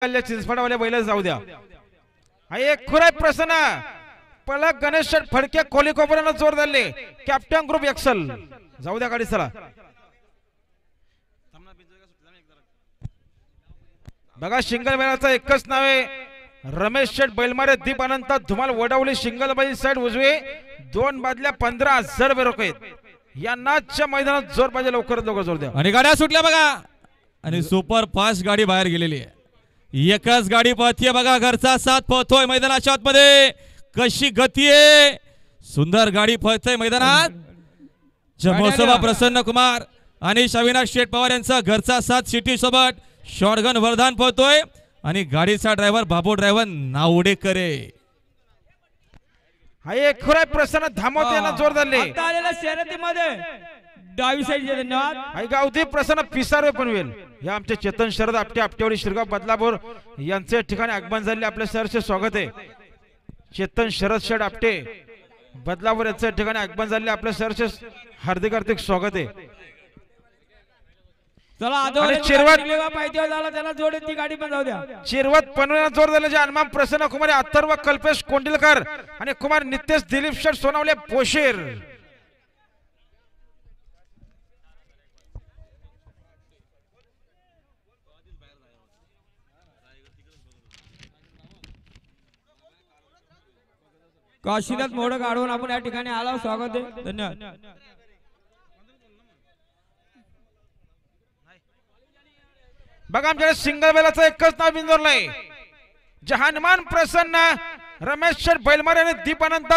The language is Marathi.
चिंचफाडवाल्या बैल जाऊ द्या। हा एक खुराय प्रसन्न पलक गणेश फडके कोली कोपऱ्यानं जोर धरले। कॅप्टन ग्रुप एक्सल जाऊ द्या गाडी चला। बघा शिंगल बैलाचा एकच नाव आहे रमेश शेठ बैलमारे दीप अनंत धुमाल वडवली शिंगल बैल साइड उजवे 2 बादल्या 15,000 रुपये या नाचच्या मैदानात जोर पाहिजे लवकर दोघं जोर द्या। आणि गाड्या सुटल्या बघा आणि सुपर फास्ट गाडी बाहेर गेलेली आहे। एकच गाडी पळतीये बघा घरचा साथ पळतोय मैदानाच्या आतमध्ये कशी गती आहे सुंदर गाडी पळतोय मैदानात। जमोसोबा प्रसन्न कुमार आणि अविनाश शेठ पवार यांचा घरचा साथ सिटी सोबत शॉटगन वरदान पळतोय आणि गाडीचा ड्रायव्हर बाबू ड्रायव्हर नावडेकर आहे। हा एक खुराय प्रसन्न धामोते यांना जोर धरले। आता आलेल्या शर्यतीमध्ये डावी साईडचे धन्यवाद। आई गावठी प्रसन्न पिसारे पनवेल या आमचे चेतन शरद आपटे आपटेवाडी शिरगाव बदलापूर यांचे ठिकाणी आगमन झाले। आपल्या सरचे स्वागत आहे। चेतन शरद शेठ आपटे बदलापूर यांच्या ठिकाणी आगमन झाले। आपल्या सरचे हार्दिक हार्दिक स्वागत आहे। चला चिरवत पाहिजे झाला त्याला जोडे ती गाडी पण जाऊ द्या। चिरवत पनवेल जोर धरले हनुमान प्रसन्न कुमार अथर्व कल्पेश कोंडिलकर आणि कुमार नितेश दिलीप शेठ सोनावले पोशीर। काशीनाथ मोडक आढळून आपण या ठिकाणी आलो स्वागत आहे धन्यवाद। बघा आमच्या सिंगल बैलाचं एकच नाव बिंदोरलंय हनुमान प्रसन्न रमेश शेठ बैलमारे आणि दीप अनंत